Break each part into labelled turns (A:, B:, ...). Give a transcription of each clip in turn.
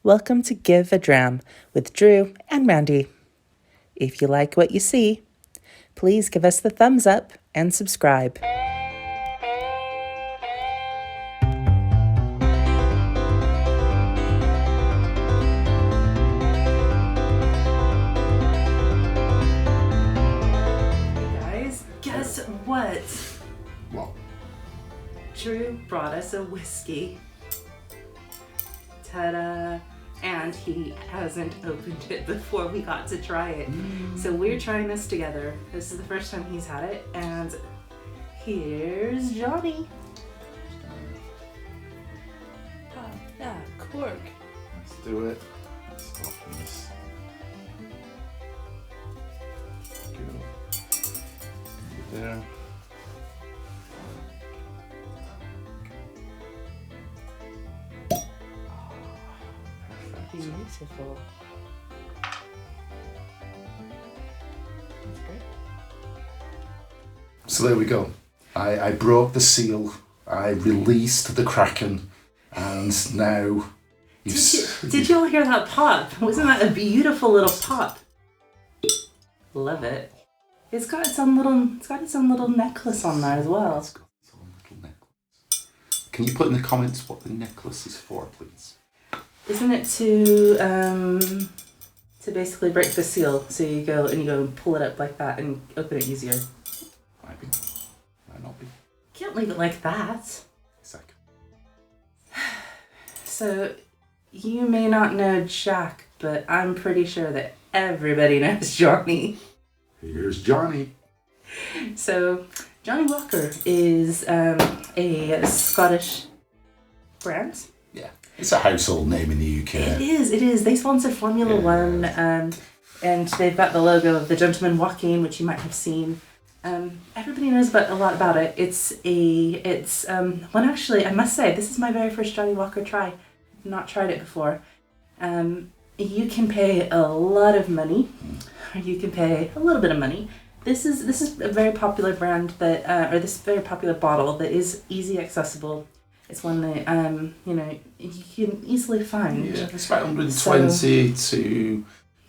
A: Welcome to Give a Dram with Drew and Mandy. If you like what you see, please give us the thumbs up and subscribe. Guess what?
B: What?
A: Drew brought us a whiskey. Ta-da! And he hasn't opened it before we got to try it. So we're trying this together. This is the first time he's had it, and here's Johnny. Oh, yeah, cork.
B: Let's do it. Let's open this. Go. There.
A: Beautiful. That's great.
B: So there we go. I broke the seal. I released the Kraken, and now
A: Did you all hear that pop? Wasn't that a beautiful little pop? Love it. It's got its own little necklace on there as well.
B: It's got its own little necklace. Can you put in the comments what the necklace is for, please?
A: Isn't it to basically break the seal? So you go and pull it up like that and open it easier.
B: Might be. Might not be.
A: Can't leave it like that.
B: Exactly.
A: So you may not know Jack, but I'm pretty sure that everybody knows Johnny.
B: Here's Johnny.
A: So Johnnie Walker is a Scottish brand.
B: Yeah. It's a household name in the UK.
A: It is. They sponsor Formula One, and they've got the logo of the gentleman walking, which you might have seen. Everybody knows a lot about it. It's one actually, I must say, this is my very first Johnnie Walker try. I've not tried it before. You can pay a lot of money, or you can pay a little bit of money. This is a very popular brand or this very popular bottle that is easy accessible. It's one that you can easily find.
B: Yeah, it's about 120 to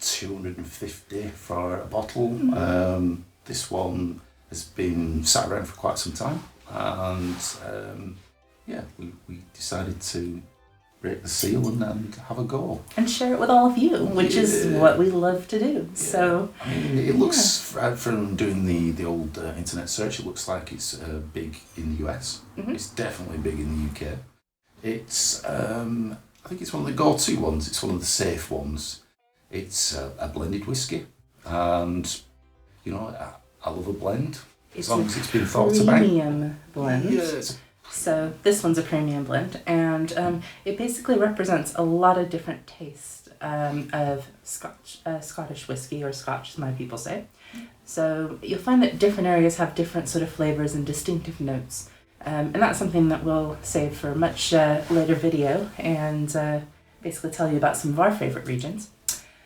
B: 250 for a bottle.
A: Mm-hmm.
B: This one has been sat around for quite some time, and we decided to break the seal and have a go
A: and share it with all of you, which is what we love to do. Yeah. So
B: I mean, it looks from doing the old internet search, it looks like it's big in the US. Mm-hmm. It's definitely big in the UK. It's I think it's one of the go-to ones. It's one of the safe ones. It's a blended whiskey, and I love a blend as long as it's been thought about.
A: Premium blend.
B: Yes.
A: So this one's a premium blend, and it basically represents a lot of different tastes of Scottish whiskey, or Scotch, as my people say. So you'll find that different areas have different sort of flavours and distinctive notes, and that's something that we'll save for a much later video, and basically tell you about some of our favourite regions.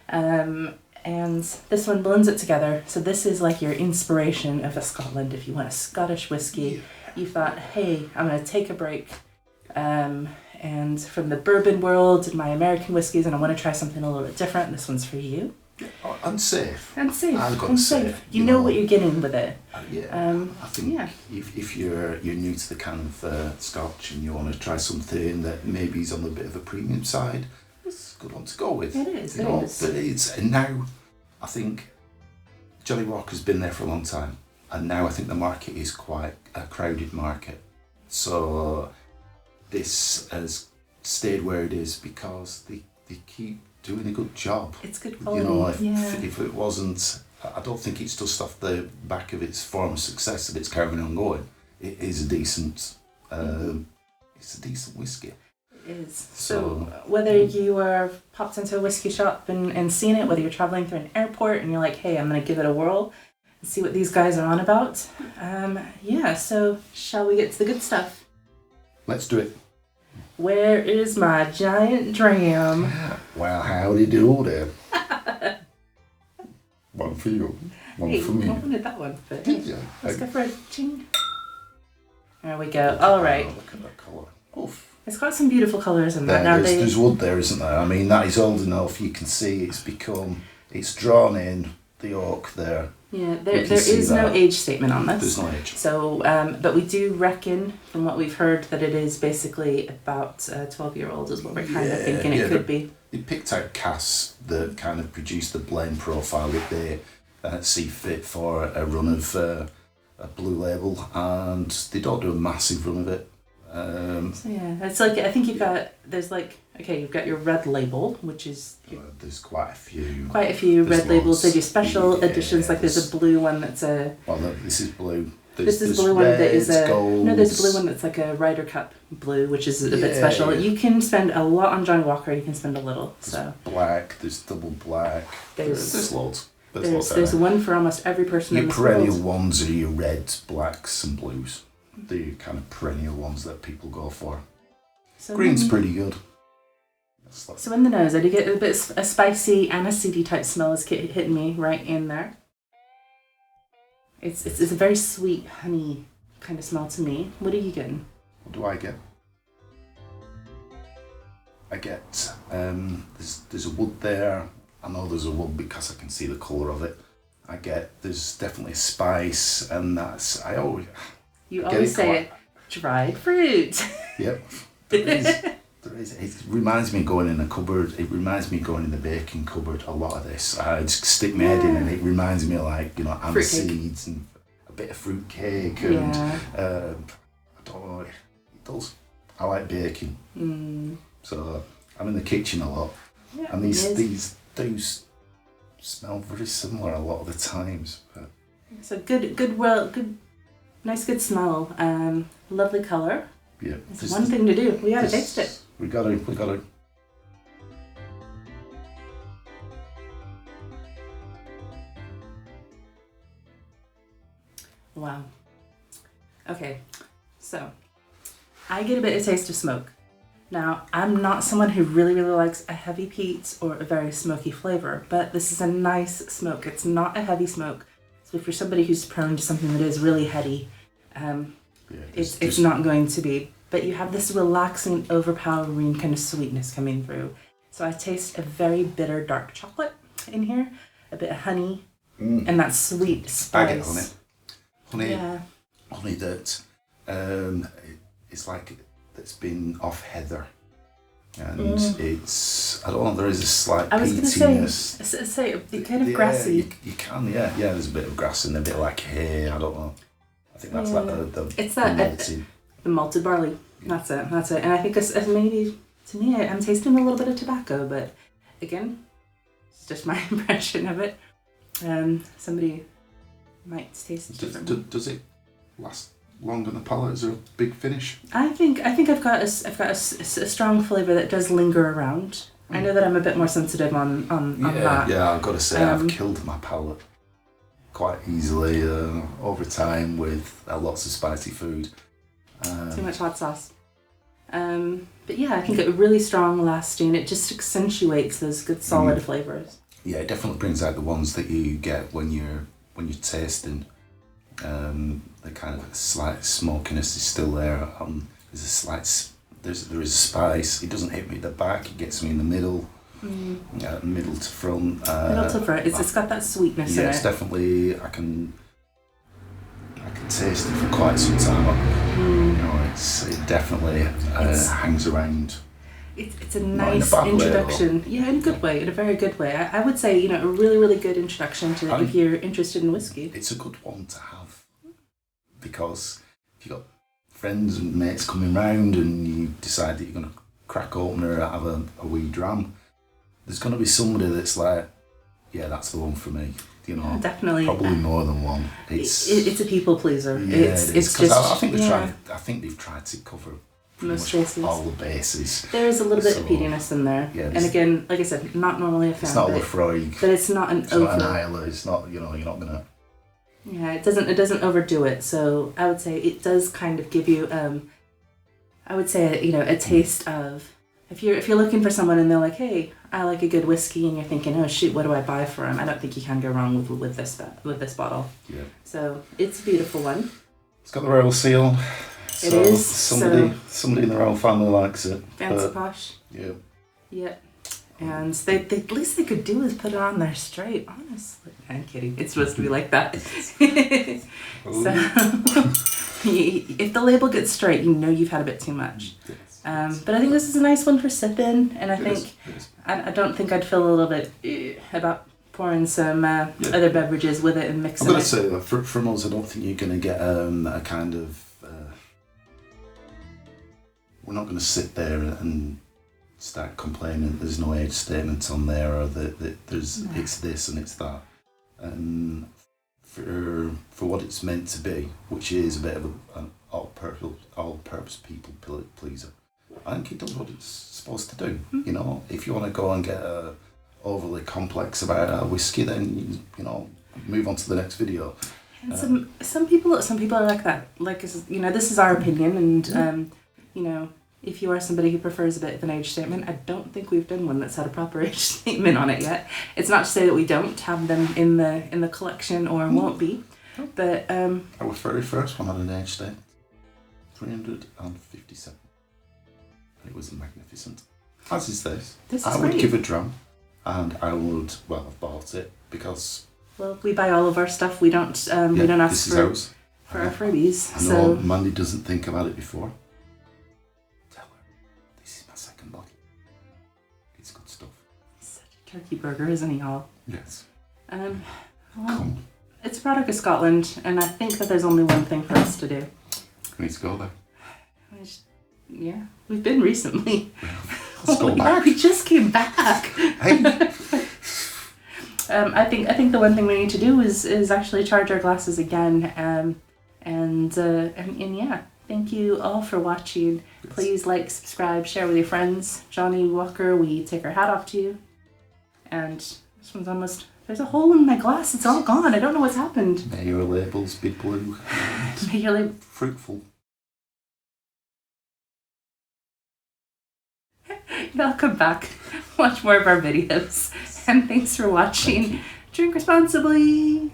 A: And this one blends it together. So this is like your inspiration of Scotland. If you want a Scottish whiskey, you thought, hey, I'm going to take a break and from the bourbon world and my American whiskies, and I want to try something a little bit different. This one's for you.
B: And safe.
A: And safe.
B: I've got safe.
A: You know what you're getting with it.
B: I think if you're new to the kind of Scotch and you want to try something that maybe is on a bit of a premium side, it's a good one to go with.
A: It is.
B: But now, I think Johnnie Walker's been there for a long time, and now I think the market is quite a crowded market. So this has stayed where it is because they keep doing a good job.
A: It's good quality.
B: If it wasn't, I don't think it's just off the back of its former success that it's carrying on going. It is a decent, it's a decent whiskey.
A: Is. So whether you are popped into a whiskey shop and seen it, whether you're traveling through an airport and you're like, hey, I'm going to give it a whirl and see what these guys are on about. So shall we get to the good stuff?
B: Let's do it.
A: Where is my giant dram?
B: Well, howdy do there. One for you, one for me.
A: I wanted that one, but
B: Did you?
A: Let's go for a ching. There we go. All right.
B: Oh, look at that colour. Oof.
A: It's got some beautiful colours in that.
B: There's wood there, isn't there? I mean, that is old enough. You can see it's drawn in the oak there.
A: Yeah, there is no age statement on this.
B: There's no age.
A: So, but we do reckon, from what we've heard, that it is basically about 12-year-old is what we're kind of thinking it could be.
B: They picked out casks that kind of produce the blend profile that they see fit for a run of a blue label, and they don't do a massive run of it.
A: So yeah, it's like, I think you've got your red label, which is
B: there's quite a few
A: red labels. They do special editions, like there's a blue one that's
B: this is blue.
A: This is blue one that is there's a blue one that's like a Ryder Cup blue, which is a bit special. Yeah. You can spend a lot on Johnnie Walker, you can spend a little.
B: There's black, there's double black, there's loads.
A: There's one for almost every person in this world.
B: Your perennial ones are your reds, blacks and blues. The kind of perennial ones that people go for. So green's pretty good.
A: So in the nose, I do get a bit of a spicy aniseedy type smell is hitting me right in there. It's a very sweet honey kind of smell to me. What are you getting?
B: What do I get? I get there's a wood there. I know there's a wood because I can see the colour of it. There's definitely a spice, and
A: You always say it, dried fruit.
B: Yep, there is. It reminds me of going in a cupboard. It reminds me of going in the baking cupboard. A lot of this, I just stick my head in, and it reminds me of aniseeds and a bit of fruit cake, and I don't know. It does. I like baking, so I'm in the kitchen a lot, and these do smell very similar a lot of the times. But.
A: So good, nice, good smell. Lovely colour.
B: Yeah.
A: It's one thing to do. We gotta taste it.
B: We gotta.
A: Wow. Okay, so I get a bit of taste of smoke. Now, I'm not someone who really likes a heavy peat or a very smoky flavour, but this is a nice smoke. It's not a heavy smoke. So if you're somebody who's prone to something that is really heady, it's not going to be. But you have this relaxing, overpowering kind of sweetness coming through. So I taste a very bitter dark chocolate in here, a bit of honey, and that sweet spice.
B: I get honey that it's like it's been off heather, and it's, I don't know, there is a slight peatiness.
A: I was going to say it's kind of grassy.
B: You can, there's a bit of grass and a bit like hay, I don't know. I think that's like
A: the malted barley. That's it. And I think as maybe, to me, I'm tasting a little bit of tobacco, but again, it's just my impression of it. Somebody might taste it differently.
B: Does it last long on the palate? Is there a big finish?
A: I think I've got a strong flavour that does linger around. I know that I'm a bit more sensitive on that.
B: Yeah, I've got to say I've killed my palate quite easily over time with lots of spicy food.
A: Too much hot sauce. But yeah, I think it really strong, lasting. It just accentuates those good solid flavours. Yeah,
B: it definitely brings out the ones that you get when you're tasting. The kind of slight smokiness is still there. There is a spice. It doesn't hit me at the back. It gets me in the middle. Middle to front.
A: Middle to front. It's got that sweetness in it.
B: It's definitely. I can taste it for quite some time. It definitely hangs around.
A: It's a nice introduction. Yeah, in a good way, in a very good way. I would say, a really good introduction to if you're interested in whiskey.
B: It's a good one to have, because if you've got friends and mates coming round and you decide that you're going to crack open or have a wee dram, there's going to be somebody that's like, yeah, that's the one for me.
A: Definitely.
B: Probably more than one.
A: It's a people pleaser.
B: Yeah, it's just. I think they've tried to cover
A: most bases.
B: All the bases.
A: There is a little bit of peatiness in there. Yeah, and again, like I said, not normally a fan.
B: It's not Lefroy.
A: But it's not an
B: It's not an Isla. It's not. You're not gonna.
A: Yeah, it doesn't overdo it. So I would say it does kind of give you. I would say a taste of. If you're looking for someone and they're like, hey, I like a good whiskey, and you're thinking, oh shoot, what do I buy for him? I don't think you can go wrong with this bottle.
B: Yeah.
A: So it's a beautiful one.
B: It's got the royal seal.
A: It is.
B: Somebody in their own family likes it.
A: Fancy posh.
B: Yeah.
A: Yeah. And they at least they could do is put it on there straight, honestly. I'm kidding. It's supposed to be like that. So if the label gets straight, you know you've had a bit too much.
B: Yes.
A: But I think this is a nice one for sipping, and I don't think I'd feel a little bit about pouring some other beverages with it and mixing it.
B: I'm going to say that from us, I don't think you're going to get a kind of... we're not going to sit there and start complaining there's no age statement on there, or that there's it's this and it's that. And for what it's meant to be, which is a bit of an all-purpose people pleaser, I think it does what it's supposed to do. You know, if you want to go and get overly complex about a whiskey, then you know, move on to the next video.
A: And some people are like that. Like, you know, this is our opinion, and you know, if you are somebody who prefers a bit of an age statement, I don't think we've done one that's had a proper age statement on it yet. It's not to say that we don't have them in the collection or won't be, but
B: our very first one had an age statement, 357. It was magnificent. As is this. I would give a dram, and I would, well, I've bought it because...
A: Well, we buy all of our stuff. We don't ask for our freebies.
B: I know Mandy doesn't think about it before. Tell her, this is my second bottle. It's good stuff.
A: He's such a turkey burger, isn't he, all?
B: Yes.
A: Well, it's a product of Scotland, and I think that there's only one thing for us to do.
B: We need to go there.
A: Yeah, we've been recently.
B: Let's go back.
A: We just came back.
B: Hey.
A: I think the one thing we need to do is actually charge our glasses again. And yeah, thank you all for watching. Yes. Please like, subscribe, share with your friends. Johnnie Walker, we take our hat off to you. And this one's almost... There's a hole in my glass. It's all gone. I don't know what's happened.
B: May your labels be blue.
A: May your
B: fruitful.
A: I'll come back, watch more of our videos, and thanks for watching. Drink responsibly.